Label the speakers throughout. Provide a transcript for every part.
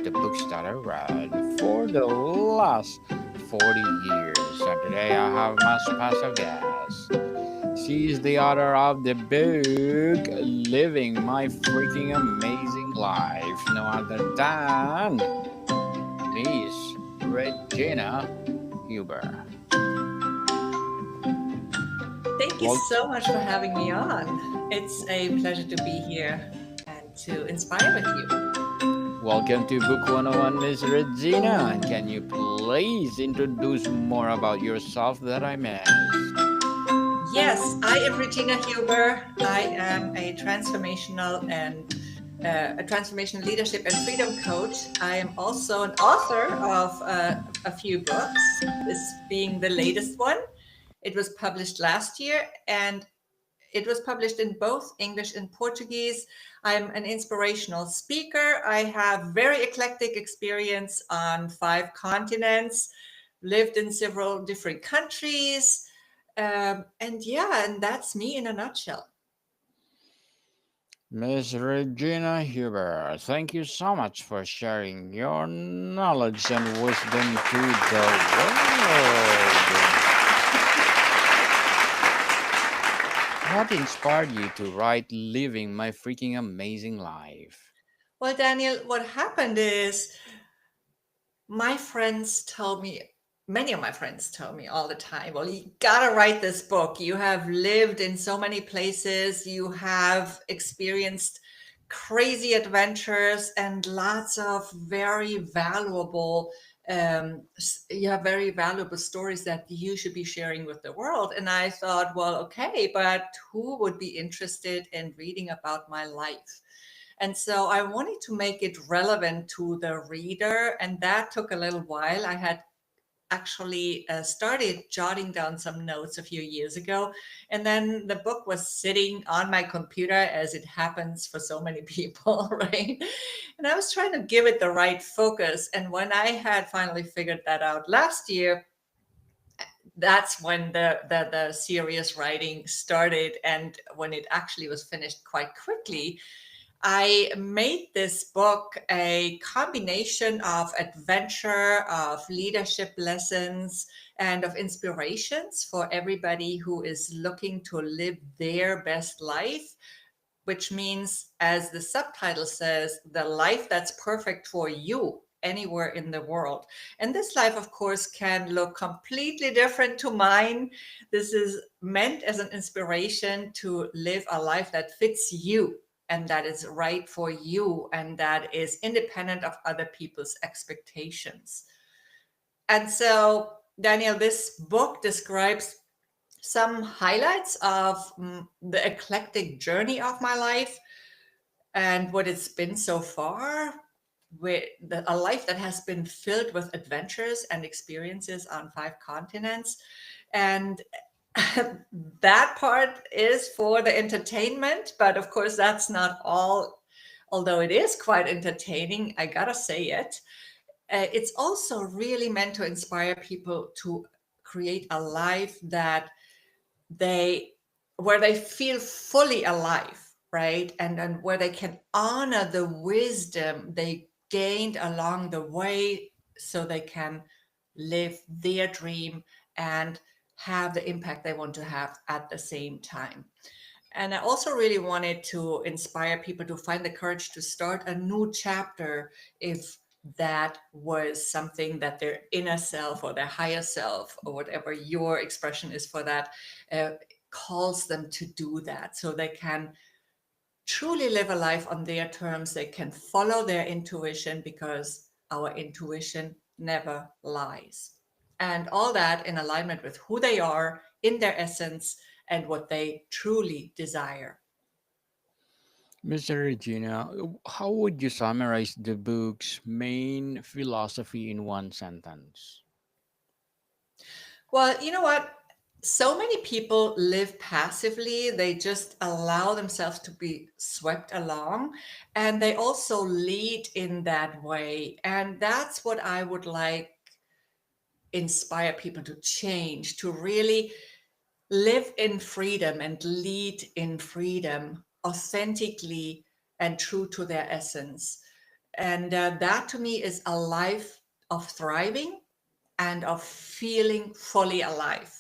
Speaker 1: the books that I read for the last 40 years. And today I have my special guest. She is the author of the book Living My Freaking Amazing Life, no other than Miss Regina Huber.
Speaker 2: Thank you
Speaker 1: Well,
Speaker 2: so much for having me on. It's a pleasure to be here and to inspire with you.
Speaker 1: welcome to Book 101, Miss Regina. And can you please introduce more about yourself that I missed?
Speaker 2: Yes, I am Regina Huber. I am a transformational leadership and freedom coach. I am also an author of a few books. This being the latest one. It was published last year, and it was published in both English and Portuguese. I'm an inspirational speaker. I have very eclectic experience on 5 continents, lived in several different countries. And that's me in a nutshell.
Speaker 1: Miss Regina Huber, thank you so much for sharing your knowledge and wisdom to the world. What inspired you to write Living My Freaking Amazing Life?
Speaker 2: Well, Daniel, what happened is my friends told me, many of my friends told me all the time, well, you gotta write this book. You have lived in so many places, you have experienced crazy adventures and lots of very valuable you have very valuable stories that you should be sharing with the world. And I thought, well, okay, but who would be interested in reading about my life? And so I wanted to make it relevant to the reader, and that took a little while. I had actually started jotting down some notes a few years ago, and then the book was sitting on my computer, as it happens for so many people, right? And I was trying to give it the right focus. And when I had finally figured that out last year, that's when the serious writing started, and when it actually was finished quite quickly. I made this book a combination of adventure, of leadership lessons, and of inspirations for everybody who is looking to live their best life, which means, as the subtitle says, the life that's perfect for you anywhere in the world. And this life, of course, can look completely different to mine. This is meant as an inspiration to live a life that fits you and that is right for you and that is independent of other people's expectations. And so, Daniel, this book describes some highlights of the eclectic journey of my life and what it's been so far, with a life that has been filled with adventures and experiences on 5 continents. And that part is for the entertainment, but of course, that's not all. Although it is quite entertaining, I gotta say it. It's also really meant to inspire people to create a life that they where they feel fully alive, right? And where they can honor the wisdom they gained along the way, so they can live their dream and have the impact they want to have at the same time. And I also really wanted to inspire people to find the courage to start a new chapter if that was something that their inner self or their higher self, or whatever your expression is for that, uh, calls them to do that, so they can truly live a life on their terms. They can follow their intuition, because our intuition never lies. And all that in alignment with who they are in their essence and what they truly desire.
Speaker 1: Mr. Regina, how would you summarize the book's main philosophy in one sentence?
Speaker 2: Well, you know what? So many people live passively. They just allow themselves to be swept along, and they also lead in that way. And that's what I would like inspire people to change, to really live in freedom and lead in freedom, authentically and true to their essence. And that to me is a life of thriving and of feeling fully alive.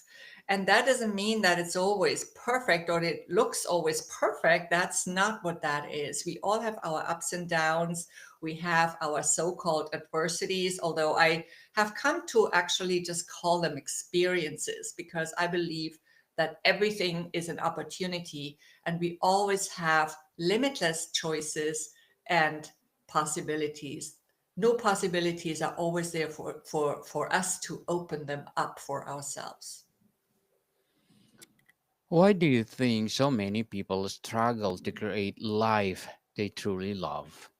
Speaker 2: And that doesn't mean that it's always perfect or it looks always perfect. That's not what that is. We all have our ups and downs. We have our so called adversities, although I have come to actually just call them experiences because I believe that everything is an opportunity and we always have limitless choices and possibilities. No possibilities are always there for us to open them up for ourselves.
Speaker 1: Why do you think so many people struggle to create life they truly love?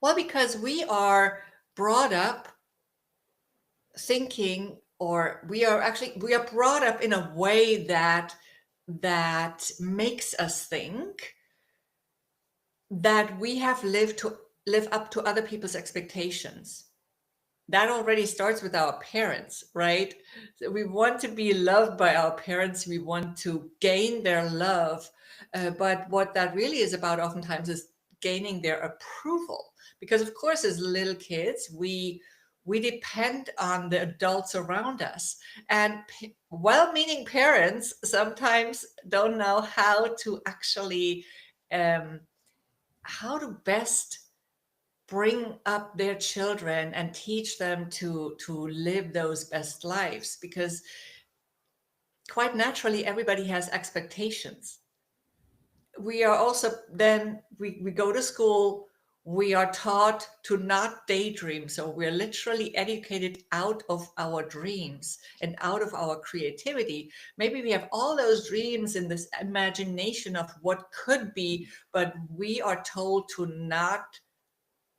Speaker 2: Well, because we are brought up thinking, or we are brought up in a way that makes us think that we have lived to live up to other people's expectations. That already starts with our parents, right? So we want to be loved by our parents. We want to gain their love. But what that really is about oftentimes is gaining their approval. Because of course, as little kids, we depend on the adults around us. And well-meaning parents sometimes don't know how to actually um, how to best bring up their children and teach them to live those best lives because quite naturally everybody has expectations. We are also then we go to school, we are taught to not daydream, so we're literally educated out of our dreams and out of our creativity. Maybe we have all those dreams in this imagination of what could be, but we are told to not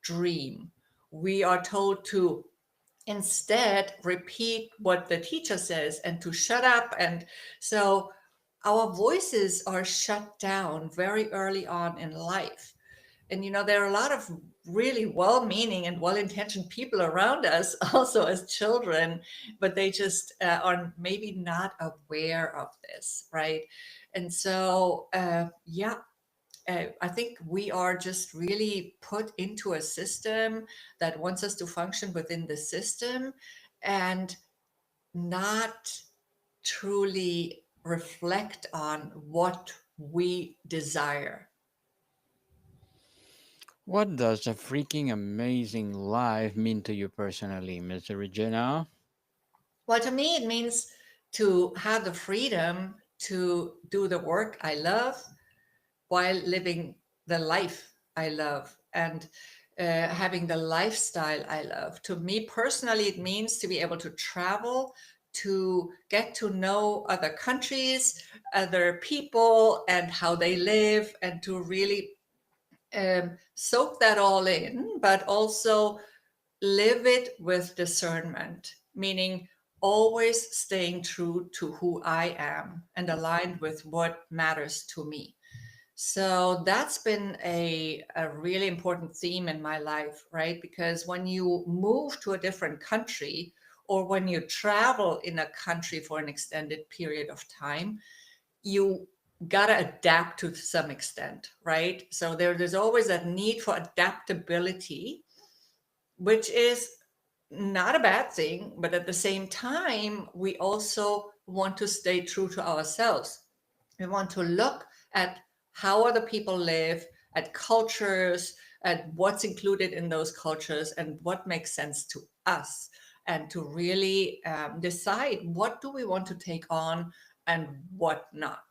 Speaker 2: dream. We are told to instead repeat what the teacher says and to shut up. And so our voices are shut down very early on in life. And there are a lot of really well meaning and well intentioned people around us, also as children, but they just are maybe not aware of this, right? And so, yeah, I think we are just really put into a system that wants us to function within the system and not truly reflect on what we desire.
Speaker 1: What does a freaking amazing life mean to you personally, Miss Regina?
Speaker 2: Well, to me, it means to have the freedom to do the work I love while living the life I love and having the lifestyle I love. To me personally, it means to be able to travel, to get to know other countries, other people, and how they live, and to really soak that all in, but also live it with discernment, meaning always staying true to who I am and aligned with what matters to me. So that's been a really important theme in my life, right? Because when you move to a different country or when you travel in a country for an extended period of time, you got to adapt to some extent, right? So there's always that need for adaptability, which is not a bad thing, but at the same time, we also want to stay true to ourselves. We want to look at how other people live, at cultures, at what's included in those cultures, and what makes sense to us, and to really decide what do we want to take on and what not.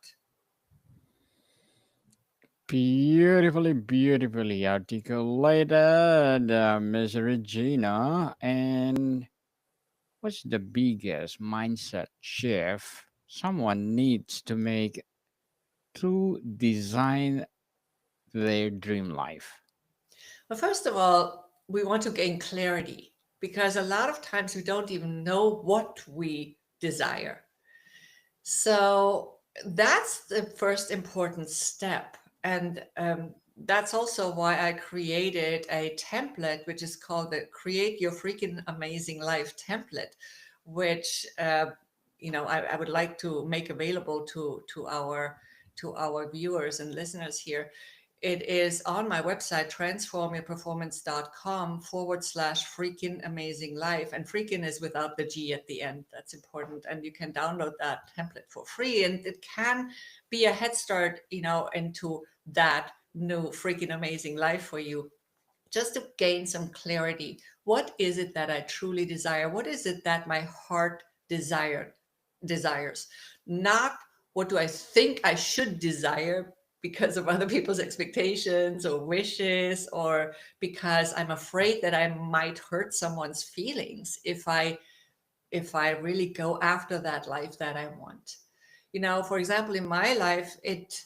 Speaker 1: Beautifully, beautifully articulated, Miss Regina. And what's the biggest mindset shift someone needs to make to design their dream life?
Speaker 2: Well, first of all, we want to gain clarity because a lot of times we don't even know what we desire. So that's the first important step. And that's also why I created a template, which is called the Create Your Freaking Amazing Life template, which I would like to make available to our viewers and listeners here. It is on my website, transformyourperformance.com/freaking amazing life. And freaking is without the G at the end. That's important. And you can download that template for free. And it can be a head start, into that new freaking amazing life for you, just to gain some clarity. What is it that I truly desire? What is it that my heart desires? Not what do I think I should desire because of other people's expectations or wishes, or because I'm afraid that I might hurt someone's feelings if I really go after that life that I want. For example, in my life, it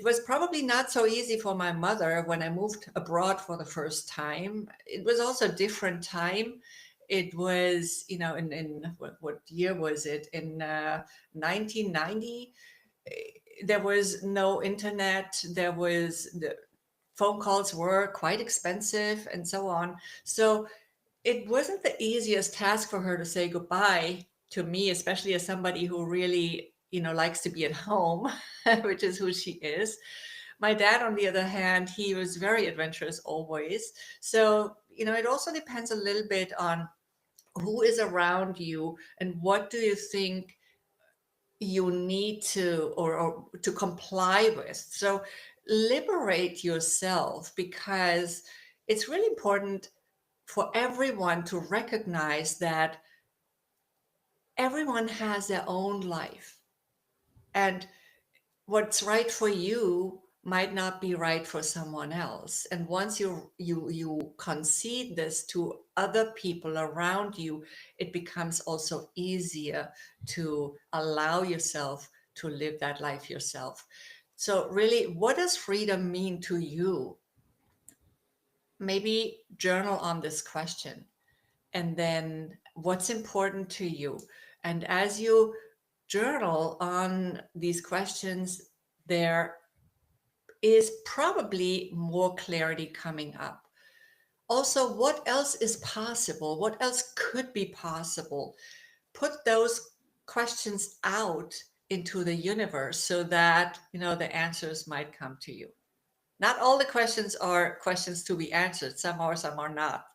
Speaker 2: was probably not so easy for my mother when I moved abroad for the first time. It was also a different time. It was, in what year was it? In 1990. There was no internet. The phone calls were quite expensive and so on. So it wasn't the easiest task for her to say goodbye to me, especially as somebody who really, likes to be at home, which is who she is. My dad, on the other hand, he was very adventurous always. So, it also depends a little bit on who is around you and what do you think you need to or to comply with. So liberate yourself, because it's really important for everyone to recognize that everyone has their own life, and what's right for you might not be right for someone else. And once you concede this to other people around you, it becomes also easier to allow yourself to live that life yourself. So really, what does freedom mean to you? Maybe journal on this question, and then what's important to you. And as you journal on these questions, there is probably more clarity coming up. Also, what else is possible? What else could be possible? Put those questions out into the universe so that, the answers might come to you. Not all the questions are questions to be answered. Some are, some are not.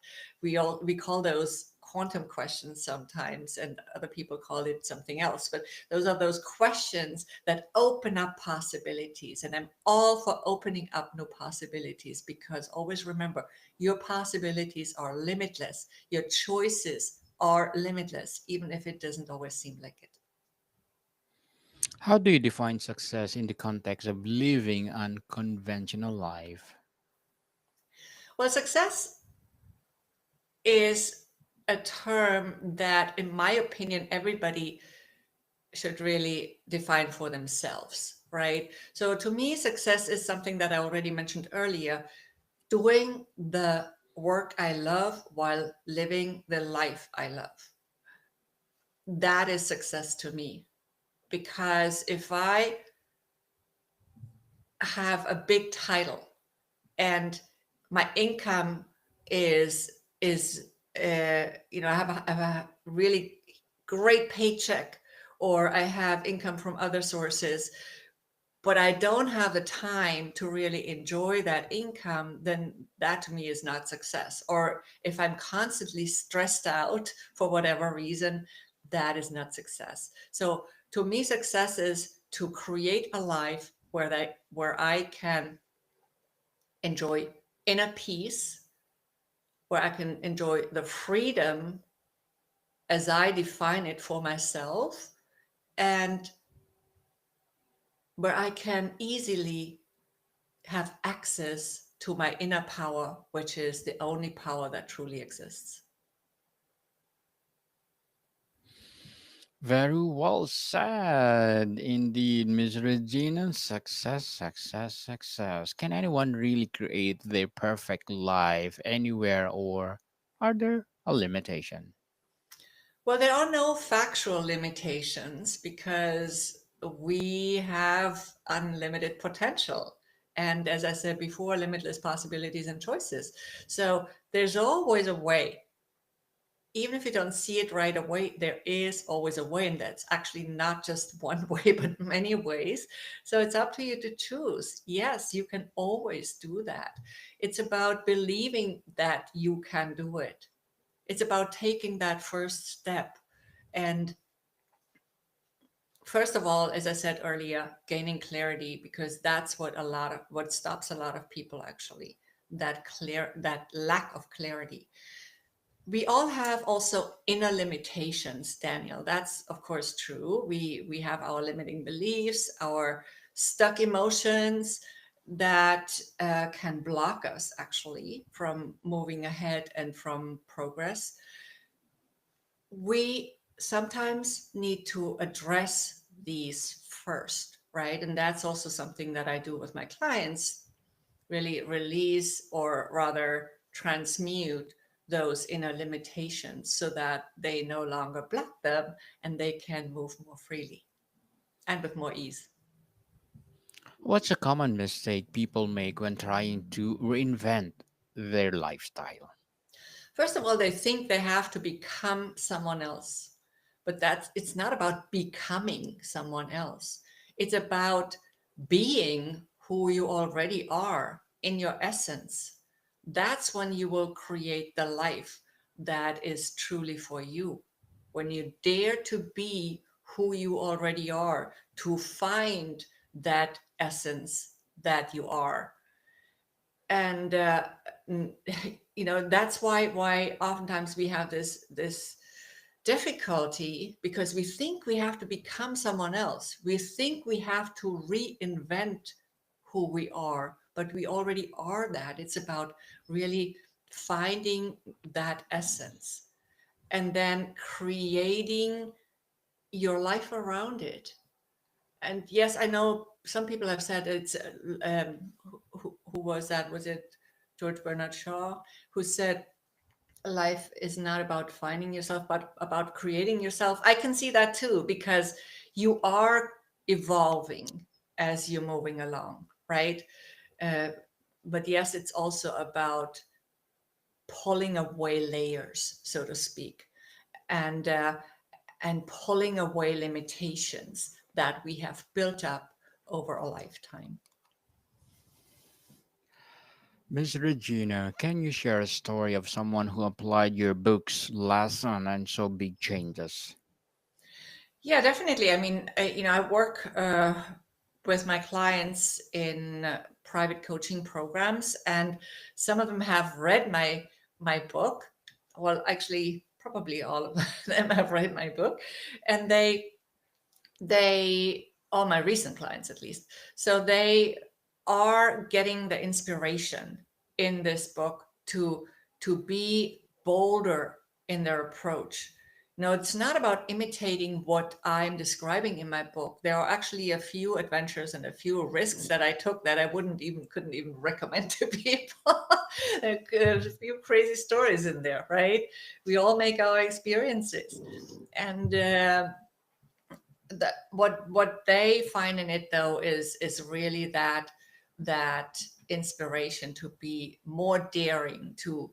Speaker 2: We call those quantum questions sometimes, and other people call it something else. But those are those questions that open up possibilities. And I'm all for opening up new possibilities, because always remember, your possibilities are limitless. Your choices are limitless, even if it doesn't always seem like it.
Speaker 1: How do you define success in the context of living unconventional life?
Speaker 2: Well, success is a term that, in my opinion, everybody should really define for themselves, right? So to me, success is something that I already mentioned earlier, doing the work I love while living the life I love. That is success to me. Because if I have a big title and my income is I have a really great paycheck, or I have income from other sources, but I don't have the time to really enjoy that income, then that to me is not success. Or if I'm constantly stressed out for whatever reason, that is not success. So to me, success is to create a life where I can enjoy inner peace, where I can enjoy the freedom as I define it for myself, and where I can easily have access to my inner power, which is the only power that truly exists.
Speaker 1: Very well said. Indeed, Miss Regina. Success, success, success. Can anyone really create their perfect life anywhere, or are there a limitation?
Speaker 2: Well, there are no factual limitations, because we have unlimited potential. And as I said before, limitless possibilities and choices. So there's always a way. even if you don't see it right away, there is always a way, and that's actually not just one way, but many ways. So it's up to you to choose. Yes, you can always do that. It's about believing that you can do it. It's about taking that first step. And first of all, as I said earlier, gaining clarity, because that's what stops a lot of people actually, that lack of clarity. We all have also inner limitations, Daniel. That's of course true. We have our limiting beliefs, our stuck emotions that can block us actually from moving ahead and from progress. We sometimes need to address these first, right? And that's also something that I do with my clients, really release, or rather transmute those inner limitations so that they no longer block them and they can move more freely and with more ease.
Speaker 1: What's a common mistake people make when trying to reinvent their lifestyle?
Speaker 2: First of all, they think they have to become someone else, but that's it's not about becoming someone else. It's about being who you already are in your essence. That's when you will create the life that is truly for you. When you dare to be who you already are, to find that essence that you are. And n- that's why oftentimes we have this difficulty, because we think we have to become someone else. We think we have to reinvent who we are, but we already are that. It's about really finding that essence and then creating your life around it. And yes, I know some people have said it's who was that? Was it George Bernard Shaw who said life is not about finding yourself, but about creating yourself? I can see that too, because you are evolving as you're moving along, right? Uh, but yes, it's also about pulling away layers, so to speak, and pulling away limitations that we have built up over a lifetime.
Speaker 1: Miss Regina, can you share a story of someone who applied your book's lesson and saw big changes?
Speaker 2: Yeah, definitely. I mean, I work with my clients in private coaching programs, and some of them have read my book. Well, actually, probably all of them have read my book, and they all my recent clients at least, so they are getting the inspiration in this book to be bolder in their approach. No, it's not about imitating what I'm describing in my book. There are actually a few adventures and a few risks that I took that I wouldn't even couldn't even recommend to people. There's a few crazy stories in there, right? We all make our experiences, and what they find in it though is really that inspiration to be more daring, to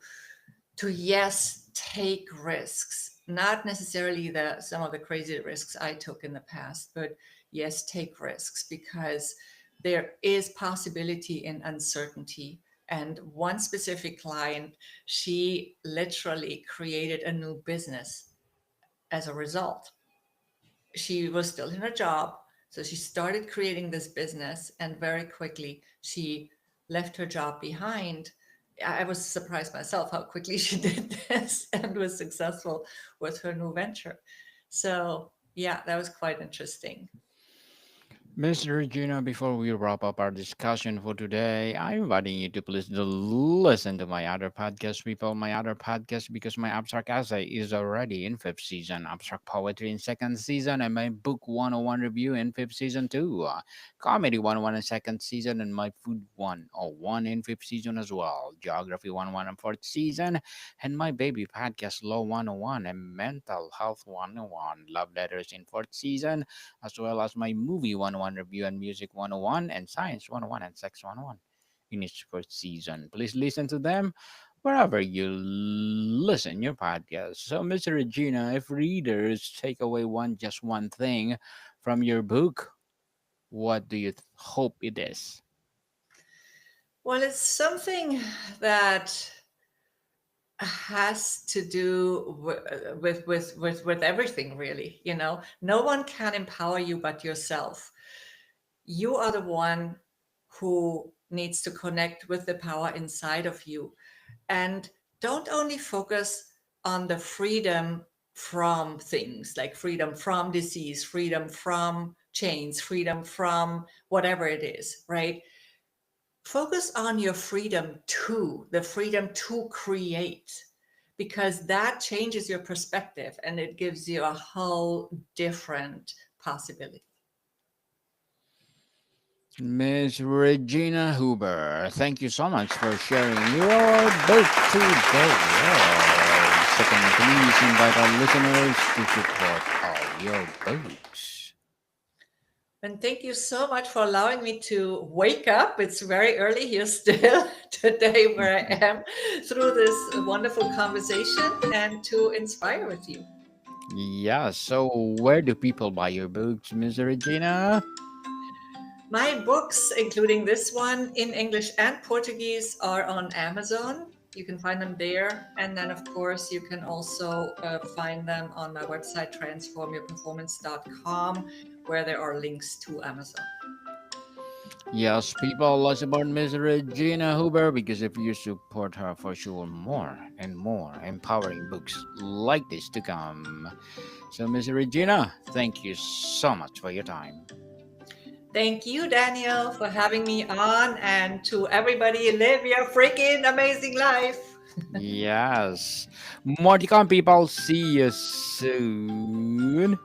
Speaker 2: yes, take risks, not necessarily the some of the crazy risks I took in the past, but yes, take risks, because there is possibility in uncertainty. And one specific client, she literally created a new business as a result. She was still in her job. So she started creating this business, and very quickly she left her job behind. I was surprised myself how quickly she did this and was successful with her new venture. So, yeah, that was quite interesting.
Speaker 1: Miss Regina, before we wrap up our discussion for today, I'm inviting you to please listen to my other podcast, people. My other podcast, because my abstract essay is already in fifth season, abstract poetry in second season, and my book 101 review in fifth season too. Comedy 101 in second season, and my food 101 in fifth season as well. Geography 101 in fourth season, and my baby podcast Law 101 and mental health 101. Love letters in fourth season, as well as my movie 101 review and music 101 and science 101 and sex 101 in each first season. Please listen to them. wherever you listen your podcast. So, Miss Regina, if readers take away just one thing from your book, what do you hope it is?
Speaker 2: Well, it's something that has to do with everything, really. No one can empower you but yourself. You are the one who needs to connect with the power inside of you, and don't only focus on the freedom from things, like freedom from disease, freedom from chains, freedom from whatever it is, right? Focus on your freedom to the freedom to create, because that changes your perspective and it gives you a whole different possibility.
Speaker 1: Miss Regina Huber, thank you so much for sharing your book to the world. Second, please invite our listeners to support all your books.
Speaker 2: And thank you so much for allowing me to wake up. It's very early here still today where I am, through this wonderful conversation, and to inspire with you.
Speaker 1: Yeah, so where do people buy your books, Miss Regina?
Speaker 2: My books, including this one in English and Portuguese, are on Amazon. You can find them there. And then, of course, you can also find them on my website, transformyourperformance.com, where there are links to Amazon.
Speaker 1: Yes, people, let's support Miss Regina Huber because if you support her, for sure, more and more empowering books like this to come. So, Miss Regina, thank you so much for your time.
Speaker 2: Thank you, Daniel, for having me on. And to everybody, live your freaking amazing life.
Speaker 1: Yes. More to come, people. See you soon.